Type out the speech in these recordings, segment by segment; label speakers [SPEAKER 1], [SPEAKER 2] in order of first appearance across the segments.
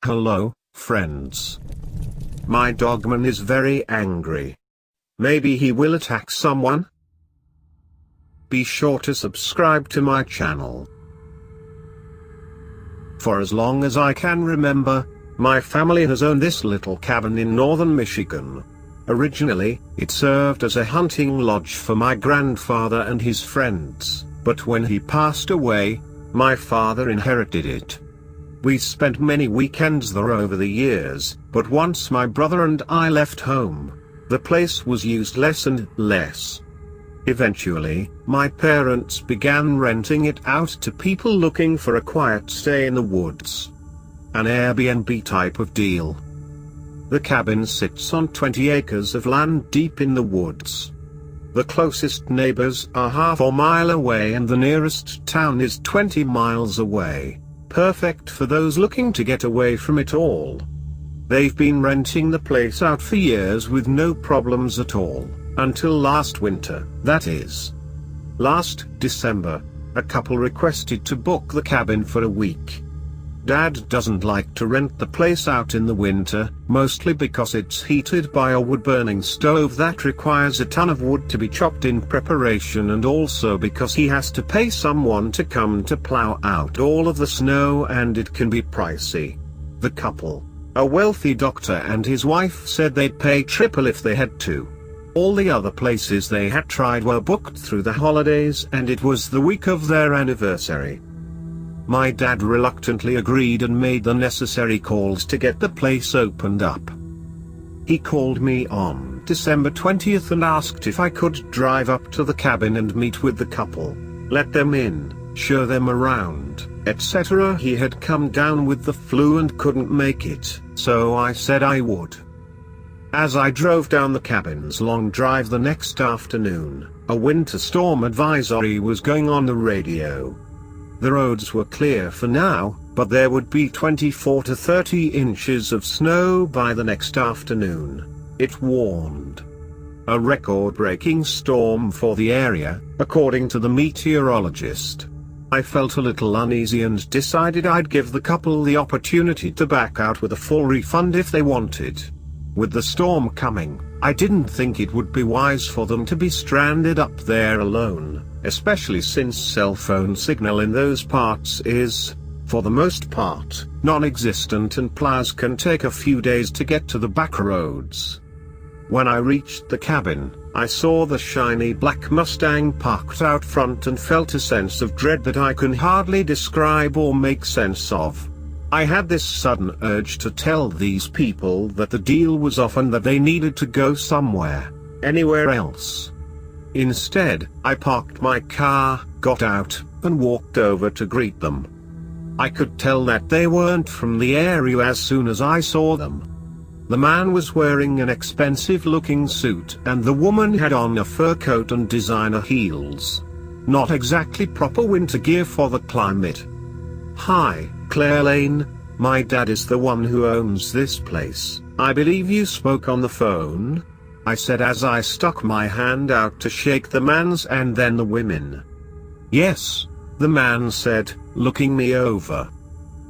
[SPEAKER 1] Hello, friends. My Dogman is very angry. Maybe he will attack someone? Be sure to subscribe to my channel. For as long as I can remember, my family has owned this little cabin in northern Michigan. Originally, it served as a hunting lodge for my grandfather and his friends, but when he passed away, my father inherited it. We spent many weekends there over the years, but once my brother and I left home, the place was used less and less. Eventually, my parents began renting it out to people looking for a quiet stay in the woods. An Airbnb type of deal. The cabin sits on 20 acres of land deep in the woods. The closest neighbors are half a mile away and the nearest town is 20 miles away. Perfect for those looking to get away from it all. They've been renting the place out for years with no problems at all, until last winter, that is. Last December, a couple requested to book the cabin for a week. Dad doesn't like to rent the place out in the winter, mostly because it's heated by a wood-burning stove that requires a ton of wood to be chopped in preparation, and also because he has to pay someone to come to plow out all of the snow and it can be pricey. The couple, a wealthy doctor and his wife, said they'd pay triple if they had to. All the other places they had tried were booked through the holidays and it was the week of their anniversary. My dad reluctantly agreed and made the necessary calls to get the place opened up. He called me on December 20th and asked if I could drive up to the cabin and meet with the couple, let them in, show them around, etc. He had come down with the flu and couldn't make it, so I said I would. As I drove down the cabin's long drive the next afternoon, a winter storm advisory was going on the radio. The roads were clear for now, but there would be 24 to 30 inches of snow by the next afternoon, it warned. A record-breaking storm for the area, according to the meteorologist. I felt a little uneasy and decided I'd give the couple the opportunity to back out with a full refund if they wanted. With the storm coming, I didn't think it would be wise for them to be stranded up there alone, especially since cell phone signal in those parts is, for the most part, non-existent and plows can take a few days to get to the back roads. When I reached the cabin, I saw the shiny black Mustang parked out front and felt a sense of dread that I can hardly describe or make sense of. I had this sudden urge to tell these people that the deal was off and that they needed to go somewhere, anywhere else. Instead, I parked my car, got out, and walked over to greet them. I could tell that they weren't from the area as soon as I saw them. The man was wearing an expensive-looking suit and the woman had on a fur coat and designer heels. Not exactly proper winter gear for the climate. Hi, Claire Lane, my dad is the one who owns this place. I believe you spoke on the phone? I said as I stuck my hand out to shake the man's and then the women. Yes, the man said, looking me over.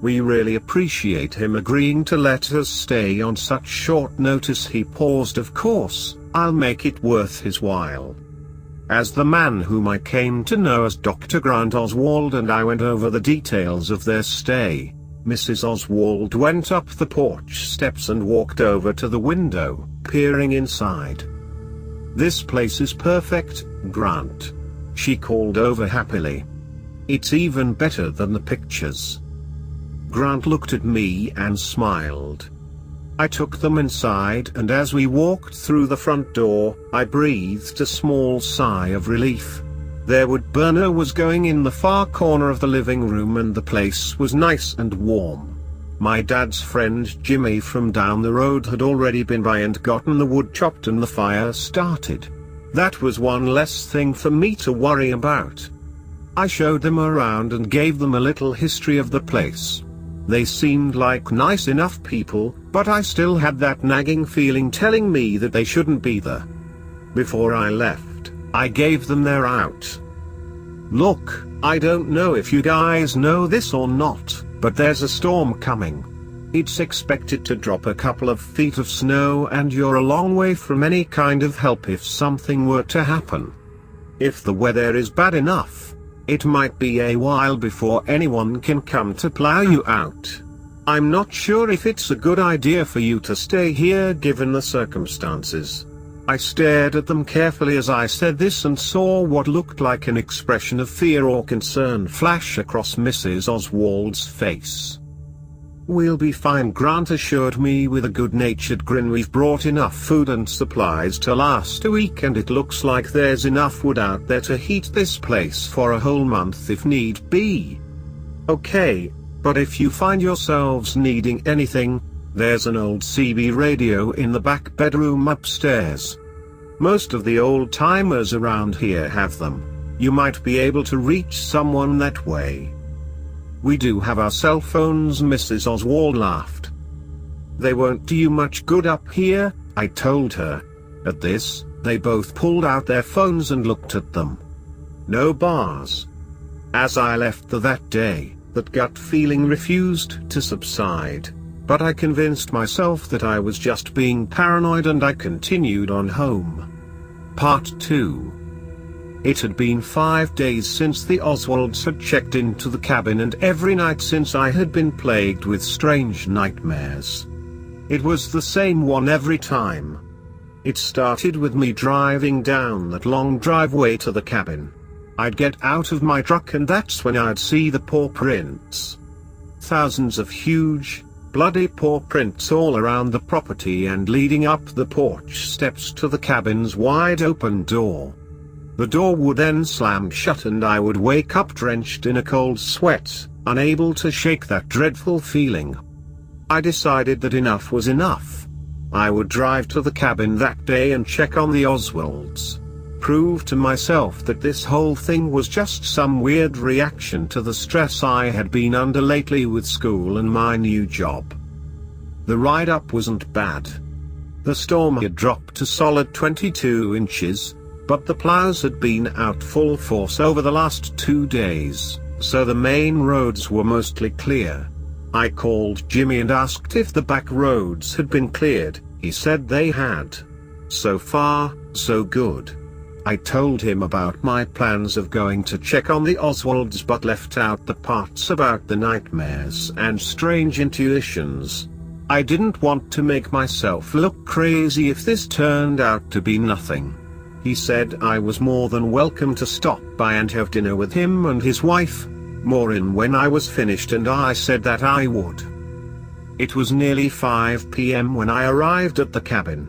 [SPEAKER 1] We really appreciate him agreeing to let us stay on such short notice. He paused. Of course, I'll make it worth his while. As the man whom I came to know as Dr. Grant Oswald and I went over the details of their stay, Mrs. Oswald went up the porch steps and walked over to the window, peering inside. This place is perfect, Grant. She called over happily. It's even better than the pictures. Grant looked at me and smiled. I took them inside and as we walked through the front door, I breathed a small sigh of relief. Their wood burner was going in the far corner of the living room and the place was nice and warm. My dad's friend Jimmy from down the road had already been by and gotten the wood chopped and the fire started. That was one less thing for me to worry about. I showed them around and gave them a little history of the place. They seemed like nice enough people, but I still had that nagging feeling telling me that they shouldn't be there. Before I left, I gave them their out. Look, I don't know if you guys know this or not, but there's a storm coming. It's expected to drop a couple of feet of snow and you're a long way from any kind of help if something were to happen. If the weather is bad enough, it might be a while before anyone can come to plow you out. I'm not sure if it's a good idea for you to stay here given the circumstances." I stared at them carefully as I said this and saw what looked like an expression of fear or concern flash across Mrs. Oswald's face. "We'll be fine," Grant assured me with a good-natured grin. "We've brought enough food and supplies to last a week and it looks like there's enough wood out there to heat this place for a whole month if need be." "Okay, but if you find yourselves needing anything, there's an old CB radio in the back bedroom upstairs. Most of the old-timers around here have them. You might be able to reach someone that way." "We do have our cell phones," Mrs. Oswald laughed. "They won't do you much good up here," I told her. At this, they both pulled out their phones and looked at them. No bars. As I left that day, that gut feeling refused to subside. But I convinced myself that I was just being paranoid and I continued on home. Part 2. It had been 5 days since the Oswalds had checked into the cabin and every night since I had been plagued with strange nightmares. It was the same one every time. It started with me driving down that long driveway to the cabin. I'd get out of my truck and that's when I'd see the paw prints. Thousands of huge, bloody paw prints all around the property and leading up the porch steps to the cabin's wide open door. The door would then slam shut and I would wake up drenched in a cold sweat, unable to shake that dreadful feeling. I decided that enough was enough. I would drive to the cabin that day and check on the Oswalds. Prove to myself that this whole thing was just some weird reaction to the stress I had been under lately with school and my new job. The ride up wasn't bad. The storm had dropped a solid 22 inches, but the plows had been out full force over the last 2 days, so the main roads were mostly clear. I called Jimmy and asked if the back roads had been cleared. He said they had. So far, so good. I told him about my plans of going to check on the Oswalds but left out the parts about the nightmares and strange intuitions. I didn't want to make myself look crazy if this turned out to be nothing. He said I was more than welcome to stop by and have dinner with him and his wife, Maureen, when I was finished, and I said that I would. It was nearly 5 p.m. when I arrived at the cabin.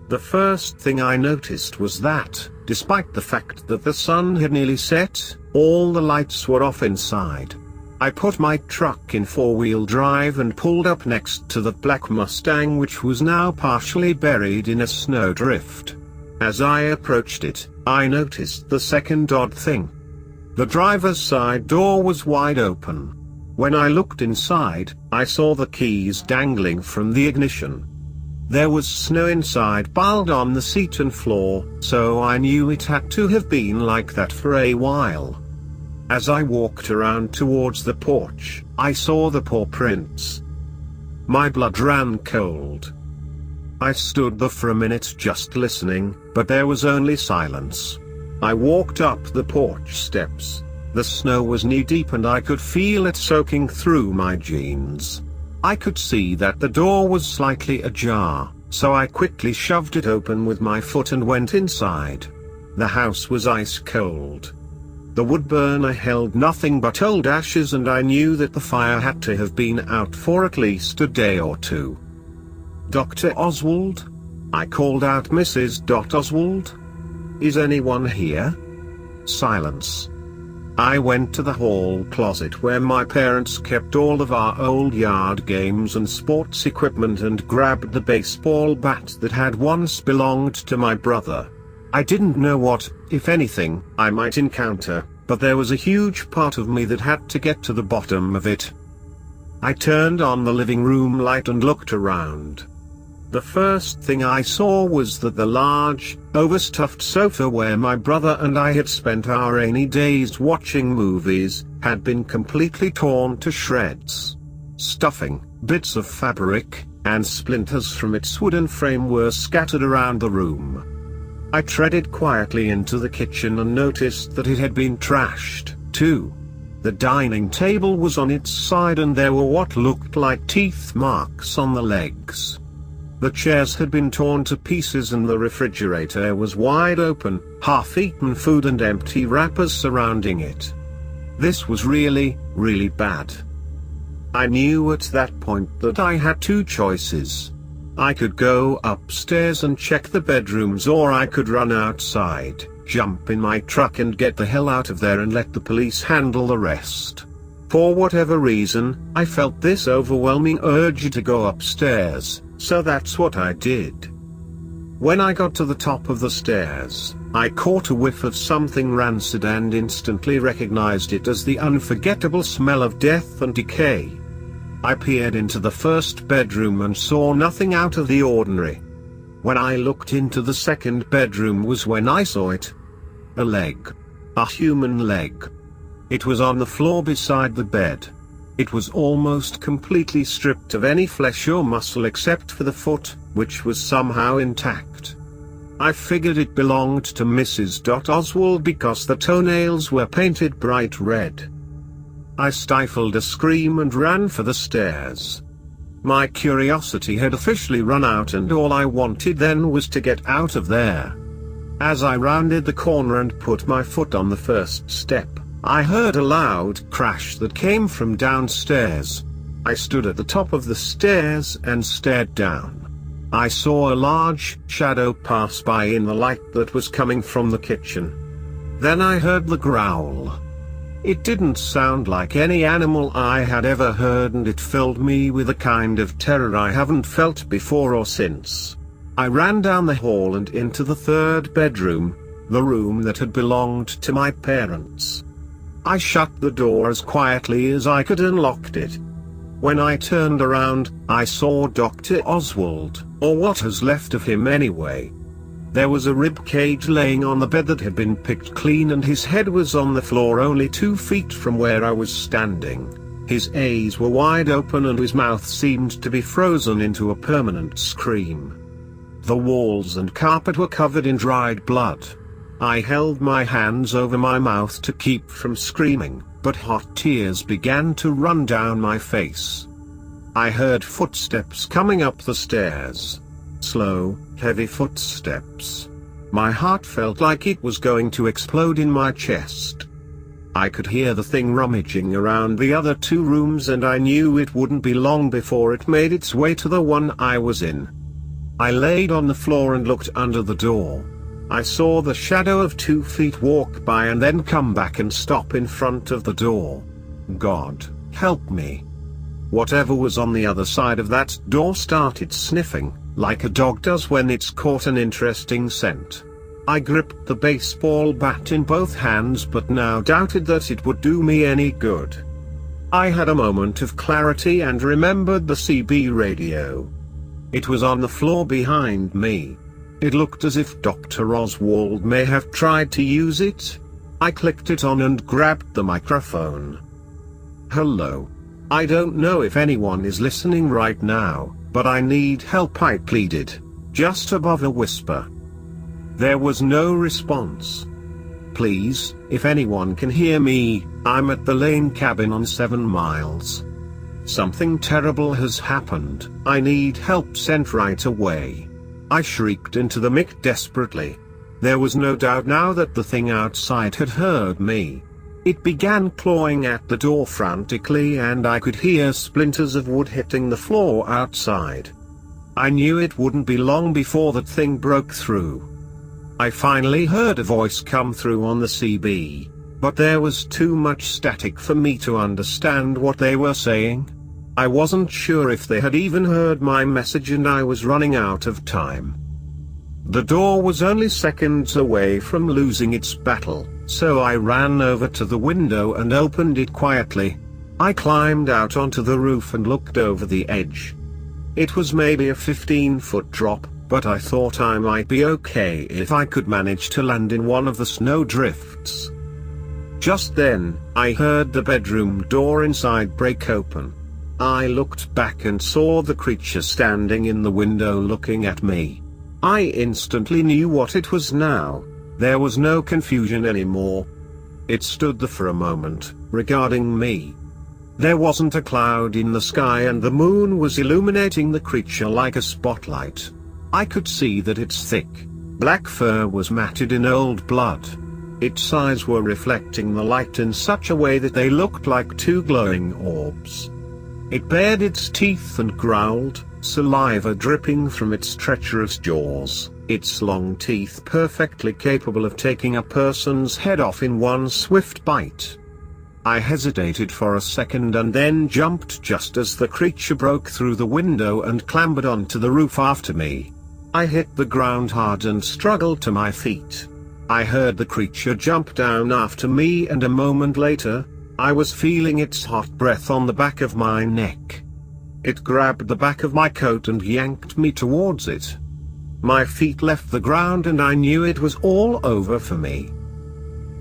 [SPEAKER 1] The first thing I noticed was that, despite the fact that the sun had nearly set, all the lights were off inside. I put my truck in 4-wheel drive and pulled up next to the black Mustang, which was now partially buried in a snowdrift. As I approached it, I noticed the second odd thing. The driver's side door was wide open. When I looked inside, I saw the keys dangling from the ignition. There was snow inside piled on the seat and floor, so I knew it had to have been like that for a while. As I walked around towards the porch, I saw the paw prints. My blood ran cold. I stood there for a minute just listening, but there was only silence. I walked up the porch steps. The snow was knee-deep and I could feel it soaking through my jeans. I could see that the door was slightly ajar, so I quickly shoved it open with my foot and went inside. The house was ice cold. The wood burner held nothing but old ashes and I knew that the fire had to have been out for at least a day or two. "Dr. Oswald?" I called out. "Mrs. Oswald? Is anyone here?" Silence. I went to the hall closet where my parents kept all of our old yard games and sports equipment and grabbed the baseball bat that had once belonged to my brother. I didn't know what, if anything, I might encounter, but there was a huge part of me that had to get to the bottom of it. I turned on the living room light and looked around. The first thing I saw was that the large, overstuffed sofa where my brother and I had spent our rainy days watching movies, had been completely torn to shreds. Stuffing, Bits of fabric, and splinters from its wooden frame were scattered around the room. I treaded quietly into the kitchen and noticed that it had been trashed, too. The dining table was on its side and there were what looked like teeth marks on the legs. The chairs had been torn to pieces and the refrigerator was wide open, half-eaten food and empty wrappers surrounding it. This was really, really bad. I knew at that point that I had two choices. I could go upstairs and check the bedrooms, or I could run outside, jump in my truck and get the hell out of there and let the police handle the rest. For whatever reason, I felt this overwhelming urge to go upstairs, so that's what I did. When I got to the top of the stairs, I caught a whiff of something rancid and instantly recognized it as the unforgettable smell of death and decay. I peered into the first bedroom and saw nothing out of the ordinary. When I looked into the second bedroom was when I saw it. A leg. A human leg. It was on the floor beside the bed. It was almost completely stripped of any flesh or muscle except for the foot, which was somehow intact. I figured it belonged to Mrs. Oswald because the toenails were painted bright red. I stifled a scream and ran for the stairs. My curiosity had officially run out and all I wanted then was to get out of there. As I rounded the corner and put my foot on the first step, I heard a loud crash that came from downstairs. I stood at the top of the stairs and stared down. I saw a large shadow pass by in the light that was coming from the kitchen. Then I heard the growl. It didn't sound like any animal I had ever heard and it filled me with a kind of terror I haven't felt before or since. I ran down the hall and into the third bedroom, the room that had belonged to my parents. I shut the door as quietly as I could and locked it. When I turned around, I saw Dr. Oswald, or what was left of him anyway. There was a rib cage laying on the bed that had been picked clean and his head was on the floor only 2 feet from where I was standing. His eyes were wide open and his mouth seemed to be frozen into a permanent scream. The walls and carpet were covered in dried blood. I held my hands over my mouth to keep from screaming, but hot tears began to run down my face. I heard footsteps coming up the stairs. Slow, heavy footsteps. My heart felt like it was going to explode in my chest. I could hear the thing rummaging around the other 2 rooms and I knew it wouldn't be long before it made its way to the one I was in. I laid on the floor and looked under the door. I saw the shadow of 2 feet walk by and then come back and stop in front of the door. God, help me. Whatever was on the other side of that door started sniffing, like a dog does when it's caught an interesting scent. I gripped the baseball bat in both hands but now doubted that it would do me any good. I had a moment of clarity and remembered the CB radio. It was on the floor behind me. It looked as if Dr. Oswald may have tried to use it. I clicked it on and grabbed the microphone. Hello. I don't know if anyone is listening right now, but I need help, I pleaded, just above a whisper. There was no response. Please, if anyone can hear me, I'm at the Lane cabin on 7 Miles. Something terrible has happened, I need help sent right away. I shrieked into the mic desperately. There was no doubt now that the thing outside had heard me. It began clawing at the door frantically and I could hear splinters of wood hitting the floor outside. I knew it wouldn't be long before that thing broke through. I finally heard a voice come through on the CB, but there was too much static for me to understand what they were saying. I wasn't sure if they had even heard my message and I was running out of time. The door was only seconds away from losing its battle, so I ran over to the window and opened it quietly. I climbed out onto the roof and looked over the edge. It was maybe a 15-foot drop, but I thought I might be okay if I could manage to land in one of the snow drifts. Just then, I heard the bedroom door inside break open. I looked back and saw the creature standing in the window looking at me. I instantly knew what it was now. There was no confusion anymore. It stood there for a moment, regarding me. There wasn't a cloud in the sky and the moon was illuminating the creature like a spotlight. I could see that its thick, black fur was matted in old blood. Its eyes were reflecting the light in such a way that they looked like two glowing orbs. It bared its teeth and growled, saliva dripping from its treacherous jaws, its long teeth perfectly capable of taking a person's head off in one swift bite. I hesitated for a second and then jumped just as the creature broke through the window and clambered onto the roof after me. I hit the ground hard and struggled to my feet. I heard the creature jump down after me and a moment later, I was feeling its hot breath on the back of my neck. It grabbed the back of my coat and yanked me towards it. My feet left the ground and I knew it was all over for me.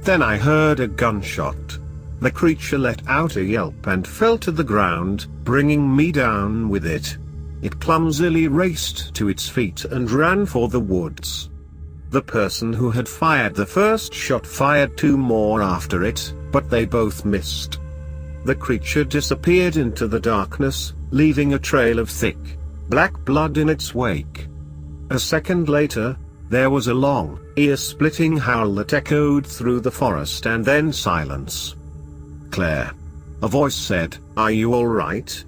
[SPEAKER 1] Then I heard a gunshot. The creature let out a yelp and fell to the ground, bringing me down with it. It clumsily raced to its feet and ran for the woods. The person who had fired the first shot fired two more after it, but they both missed. The creature disappeared into the darkness, leaving a trail of thick, black blood in its wake. A second later, there was a long, ear-splitting howl that echoed through the forest and then silence. "Claire," a voice said, "are you all right?"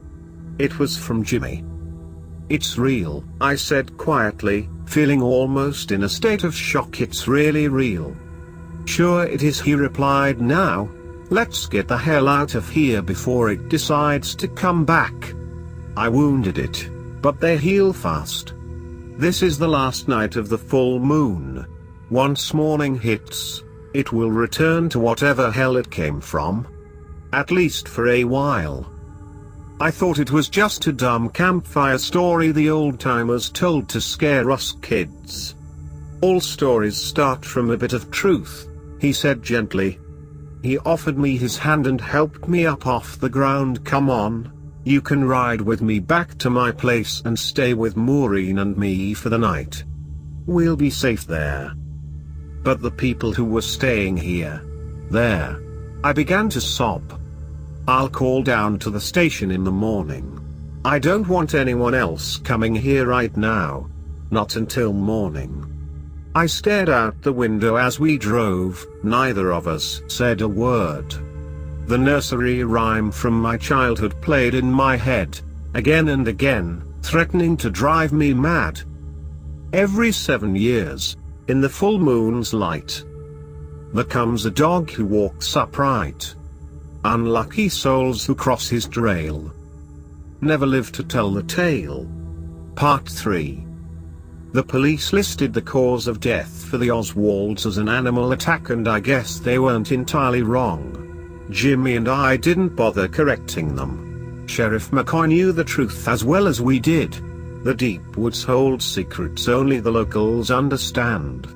[SPEAKER 1] It was from Jimmy. "It's real," I said quietly, feeling almost in a state of shock. "It's really real." "Sure it is," he replied. "Now, let's get the hell out of here before it decides to come back. I wounded it, but they heal fast. This is the last night of the full moon. Once morning hits, it will return to whatever hell it came from. At least for a while." I thought it was just a dumb campfire story the old-timers told to scare us kids. "All stories start from a bit of truth," he said gently. He offered me his hand and helped me up off the ground. "Come on, you can ride with me back to my place and stay with Maureen and me for the night. We'll be safe there." "But the people who were staying here, there," I began to sob. "I'll call down to the station in the morning. I don't want anyone else coming here right now. Not until morning." I stared out the window as we drove. Neither of us said a word. The nursery rhyme from my childhood played in my head, again and again, threatening to drive me mad. Every 7 years, in the full moon's light, there comes a dog who walks upright. Unlucky souls who cross his trail never live to tell the tale. Part 3. The police listed the cause of death for the Oswalds as an animal attack, and I guess they weren't entirely wrong. Jimmy and I didn't bother correcting them. Sheriff McCoy knew the truth as well as we did. The deep woods hold secrets only the locals understand.